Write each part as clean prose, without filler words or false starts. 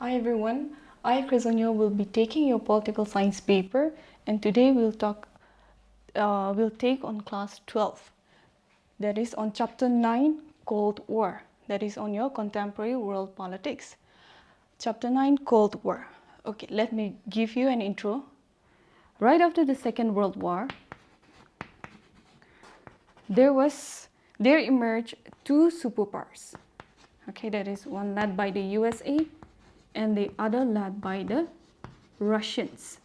Hi everyone, I XII will be taking your political science paper, and today we'll take on class 12, that is on chapter 9, Cold War, that is on your contemporary world politics. Chapter 9, Cold War. Okay, let me give you an intro. Right after the Second World War, there emerged two superpowers. Okay, that is one led by the USA and the other led by the Russians.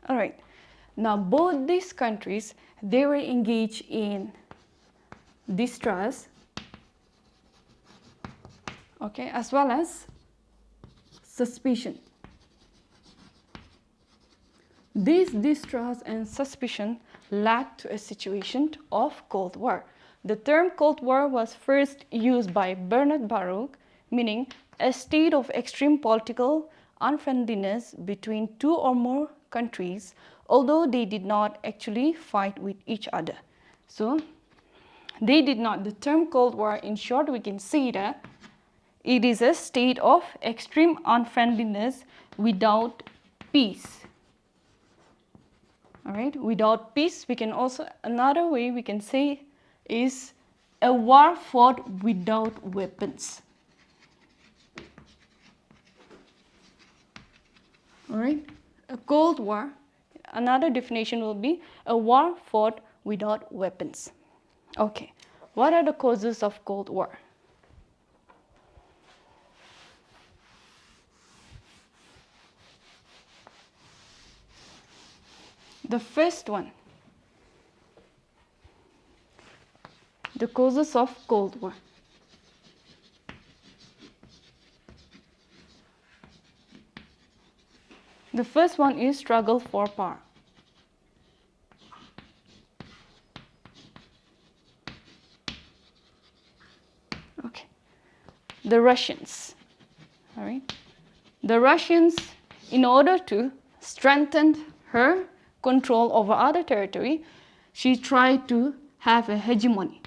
All right, now both these countries, they were engaged in distrust, okay, as well as suspicion. This distrust and suspicion led to a situation of Cold War. The term Cold War was first used by Bernard Baruch, meaning a state of extreme political unfriendliness between two or more countries, although they did not actually fight with each other. So, the term Cold War, in short, we can say that it is a state of extreme unfriendliness without peace. All right, without peace, we can also, another way we can say is a war fought without weapons. All right, a Cold War, another definition will be a war fought without weapons. Okay, what are the causes of Cold War? The first one, the causes of Cold War. The first one is struggle for power. Okay, the Russians. All right, the Russians, in order to strengthen her control over other territory, she tried to have a hegemony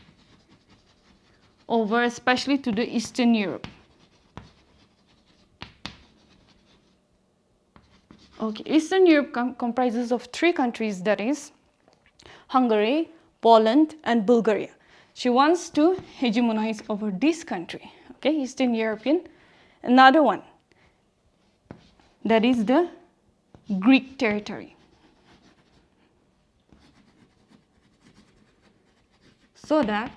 over, especially to the Eastern Europe. Okay, Eastern Europe comprises of three countries, that is Hungary, Poland, and Bulgaria. She wants to hegemonize over this country, okay, Eastern European. Another one, that is the Greek territory. So that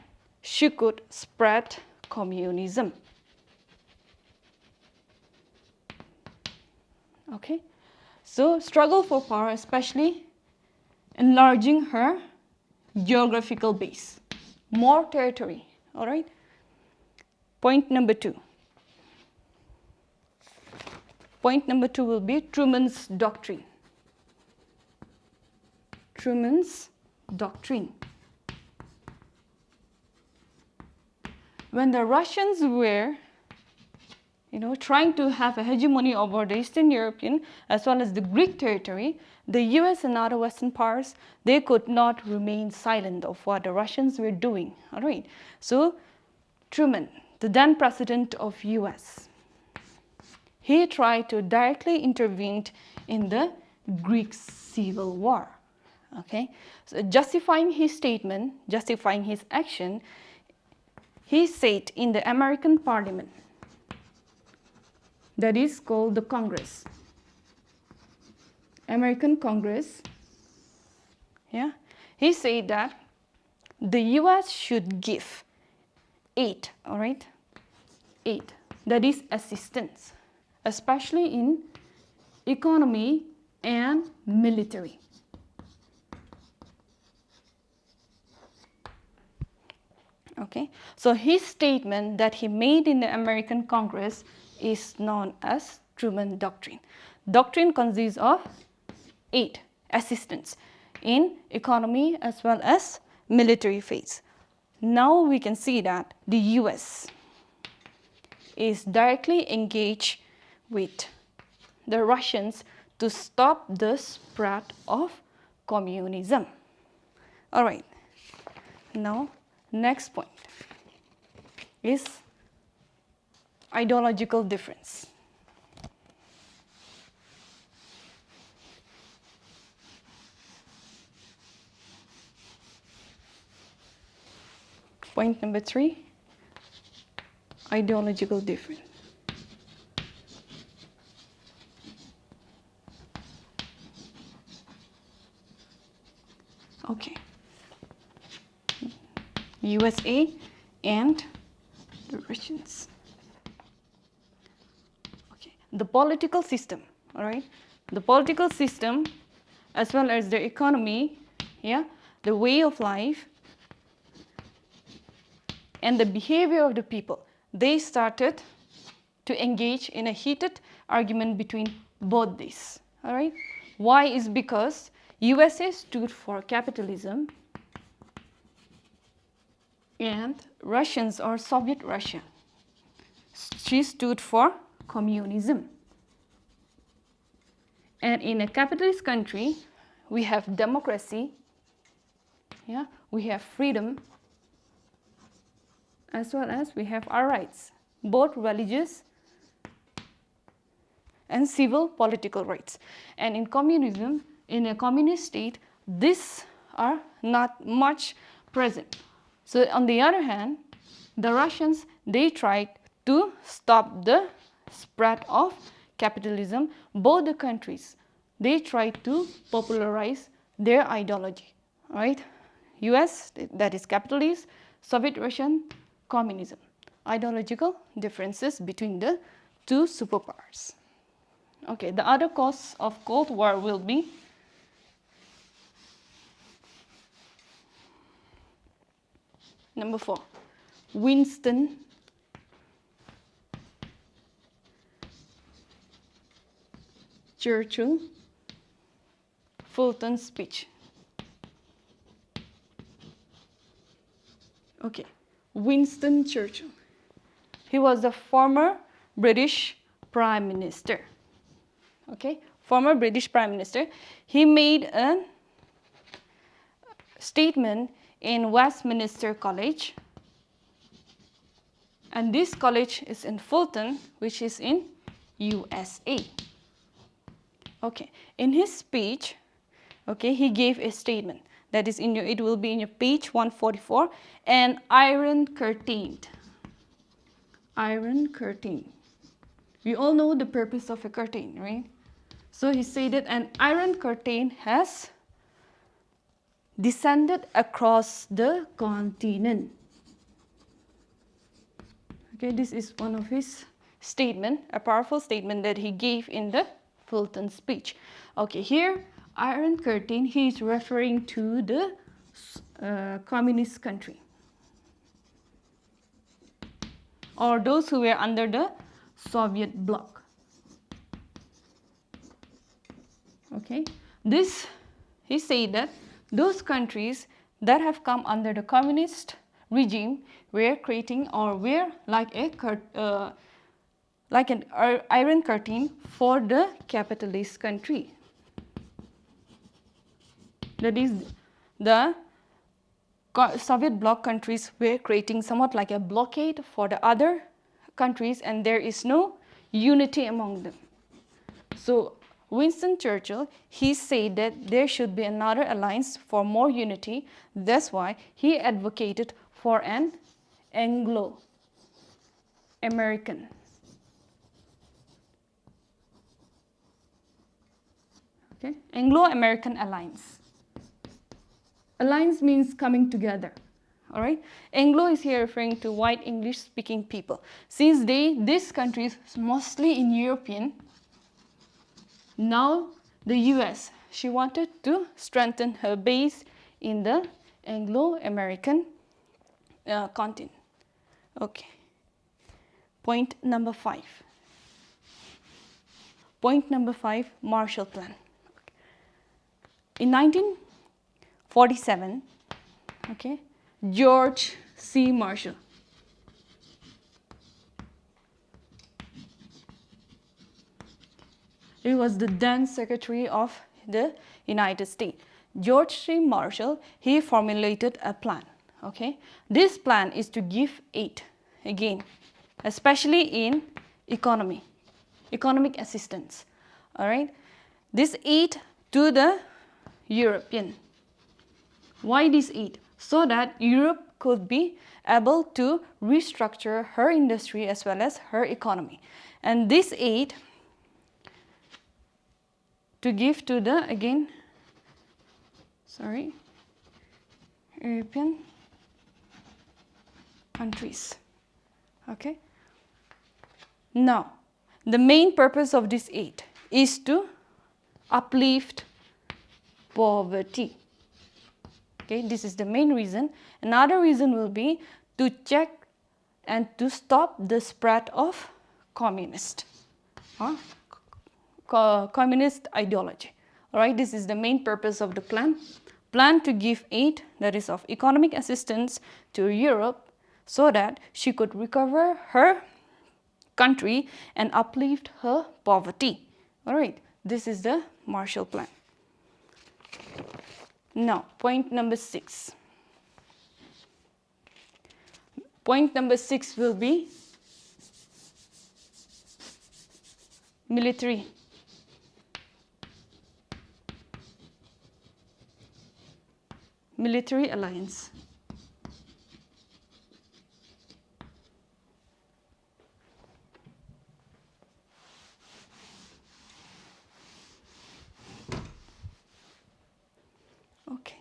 she could spread communism. Okay, so struggle for power, especially enlarging her geographical base, more territory. All right. Point number two. Point number two will be Truman's doctrine. Truman's doctrine. When the Russians were, trying to have a hegemony over the Eastern European as well as the Greek territory, the US and other Western powers, they could not remain silent of what the Russians were doing. All right. So Truman, the then president of US, he tried to directly intervene in the Greek Civil War. Okay. So justifying his statement, justifying his action, he said in the American Parliament, that is called the Congress, American Congress, yeah, he said that the US should give aid, all right, aid, that is assistance, especially in economy and military. Okay, so his statement that he made in the American Congress is known as Truman Doctrine. Doctrine consists of aid, assistance in economy as well as military phase. Now we can see that the US is directly engaged with the Russians to stop the spread of communism. All right, now next point is ideological difference. Point number 3, ideological difference. Okay. USA and the Russians. Okay. The political system, all right? The political system as well as the economy, yeah, the way of life and the behavior of the people, they started to engage in a heated argument between both these, all right? Why is because USA stood for capitalism and Russians or Soviet Russia, she stood for communism. And in a capitalist country, we have democracy, yeah, we have freedom, as well as we have our rights, both religious and civil political rights. And in communism, in a communist state, these are not much present. So on the other hand, the Russians, they tried to stop the spread of capitalism. Both the countries, they tried to popularize their ideology, right? US, that is capitalist, Soviet Russian, communism. Ideological differences between the two superpowers. Okay, the other cause of Cold War will be number 4, Winston Churchill Fulton speech. Okay, Winston Churchill. He was the former British Prime Minister. Okay, former British Prime Minister. He made a statement in Westminster College, and this college is in Fulton, which is in USA. Okay, in his speech, okay, he gave a statement that is in your, it will be in your page 144, and iron curtained. Iron curtain. We all know the purpose of a curtain, right? So he said that an iron curtain has descended across the continent. Okay, this is one of his statement, a powerful statement that he gave in the Fulton speech. Okay, here, iron curtain, he is referring to the communist country, or those who were under the Soviet bloc. Okay, this, he said that those countries that have come under the communist regime were creating, or were like a like an iron curtain for the capitalist country. That is, the Soviet bloc countries were creating somewhat like a blockade for the other countries, and there is no unity among them. So Winston Churchill, he said that there should be another alliance for more unity. That's why he advocated for an Anglo-American. Okay, Anglo-American alliance. Alliance means coming together. All right. Anglo is here referring to white English-speaking people. Since these countries mostly in European, now the US, she wanted to strengthen her base in the Anglo-American continent. Okay. Point number 5. Point number 5, Marshall Plan. In 1947, okay, George C. Marshall, he was the then Secretary of the United States. George C. Marshall, he formulated a plan. Okay, this plan is to give aid. Again, especially in economic assistance. All right, this aid to the European. Why this aid? So that Europe could be able to restructure her industry as well as her economy. And this aid to give to the, again, European countries. Okay. Now, the main purpose of this aid is to uplift poverty. Okay, this is the main reason. Another reason will be to check and to stop the spread of communist ideology. All right, this is the main purpose of the plan. Plan to give aid, that is of economic assistance, to Europe so that she could recover her country and uplift her poverty. All right, this is the Marshall Plan. Now, point number 6. Point number 6 will be military. Military alliance. Okay.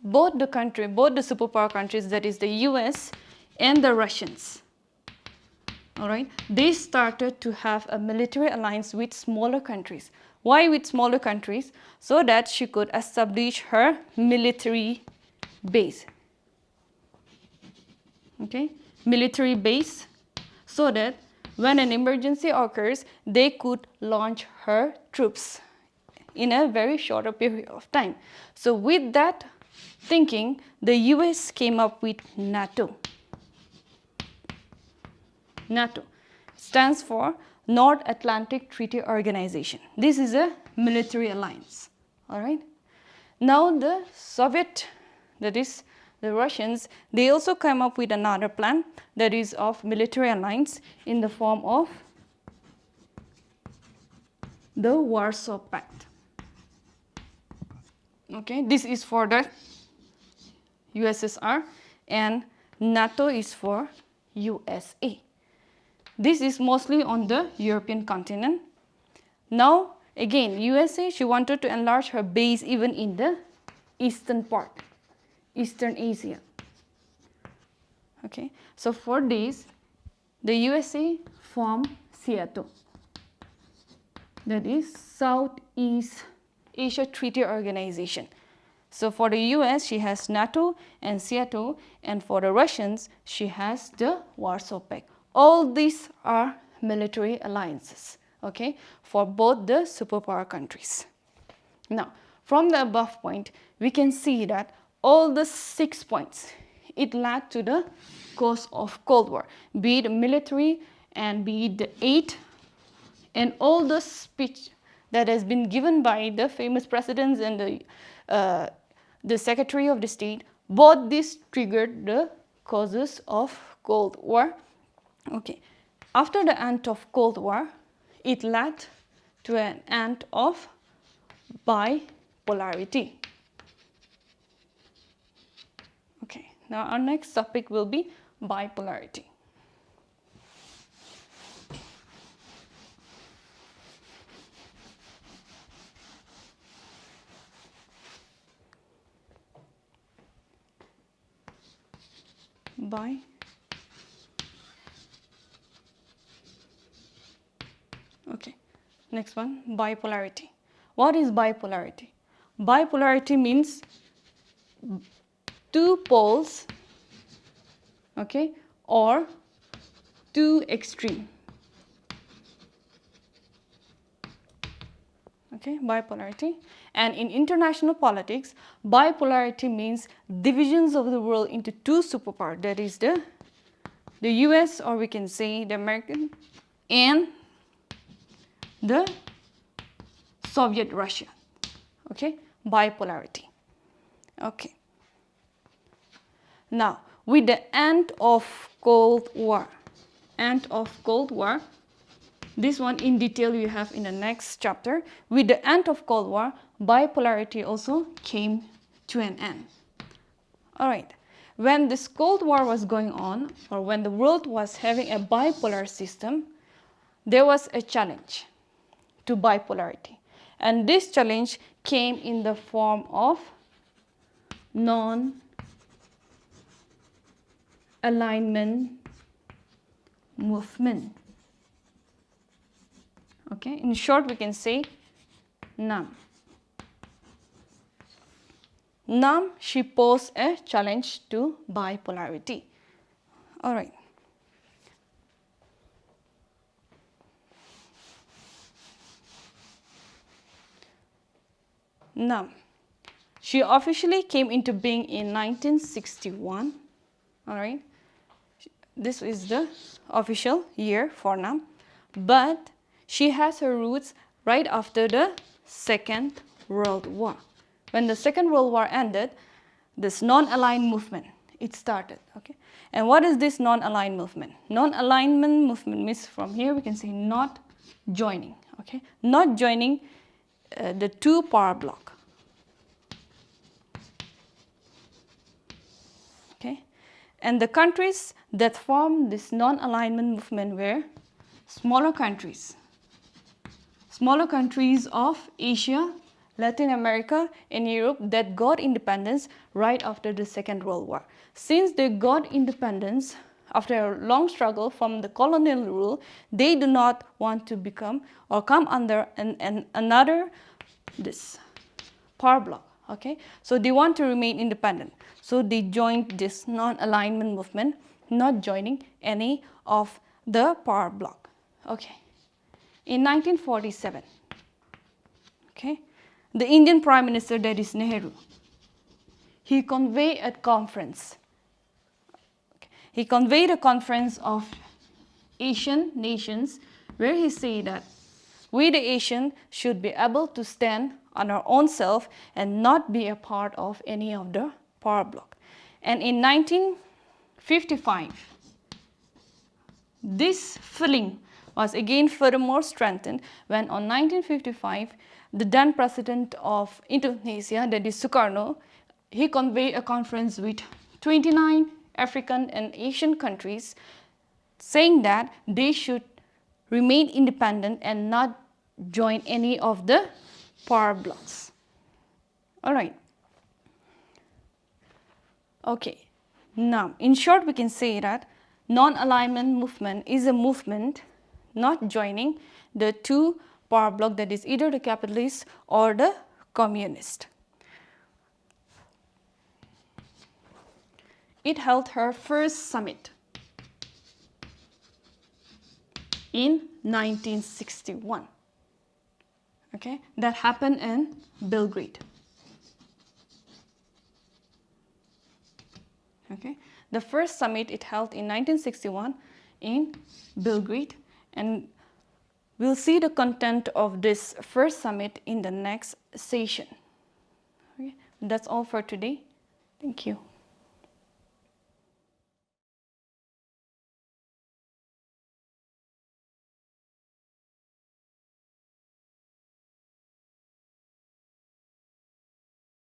Both the superpower countries, that is the US and the Russians, all right, they started to have a military alliance with smaller countries. Why with smaller countries? So that she could establish her military base. Okay, military base, so that when an emergency occurs, they could launch her troops in a very shorter period of time. So with that thinking, the US came up with NATO. NATO stands for North Atlantic Treaty Organization. This is a military alliance. All right. Now the Soviet, that is the Russians, they also came up with another plan, that is of military alliance in the form of the Warsaw Pact. Okay, this is for the USSR and NATO is for USA. This is mostly on the European continent. Now, again, USA, she wanted to enlarge her base even in the eastern part, Eastern Asia. Okay, so for this, the USA formed SEATO, that is Southeast Asia Treaty Organization. So for the US, she has NATO and SEATO, and for the Russians, she has the Warsaw Pact. All these are military alliances, okay, for both the superpower countries. Now, from the above point, we can see that all the 6 points, it led to the cause of Cold War, be it military and be it the aid, and all the speech that has been given by the famous presidents and the Secretary of the State. Both these triggered the causes of Cold War. Okay, after the end of Cold War, it led to an end of bipolarity. Okay, now our next topic will be bipolarity. Okay, next one, bipolarity. What is bipolarity? Bipolarity means two poles, okay, or two extreme. Okay, bipolarity. And in international politics, bipolarity means divisions of the world into two superpowers, that is the US, or we can say the American, and the Soviet Russia. Okay, bipolarity. Okay. Now, with the end of Cold War end of Cold War. This one in detail you have in the next chapter. With the end of Cold War, bipolarity also came to an end. All right. When this Cold War was going on, or when the world was having a bipolar system, there was a challenge to bipolarity. And this challenge came in the form of non-alignment movement. Okay, in short, we can say NAM. NAM, she posed a challenge to bipolarity. All right. NAM. She officially came into being in 1961. All right. This is the official year for NAM. But she has her roots right after the Second World War. When the Second World War ended, this non-aligned movement, it started. Okay. And what is this non-aligned movement? Non-alignment movement means from here we can say not joining. Okay. Not joining the two power block. Okay. And the countries that formed this non-alignment movement were smaller countries of Asia, Latin America, and Europe that got independence right after the Second World War. Since they got independence after a long struggle from the colonial rule, they do not want to become or come under another this power block. Okay, so they want to remain independent. So they joined this non-alignment movement, not joining any of the power block. Okay, in 1947, okay, the Indian Prime Minister, that is Nehru, he convened a conference. Okay. He convened a conference of Asian nations where he said that we the Asians should be able to stand on our own self and not be a part of any of the power block. And in 1955, this feeling was again furthermore strengthened when on 1955, the then president of Indonesia, that is Sukarno, he convened a conference with 29 African and Asian countries saying that they should remain independent and not join any of the power blocks. All right. Okay. Now, in short, we can say that non-alignment movement is a movement not joining the two power block, that is either the capitalist or the communist. It held her first summit in 1961. Okay, that happened in Belgrade. Okay, the first summit it held in 1961 in Belgrade, and we'll see the content of this first summit in the next session. Okay, that's all for today. Thank you.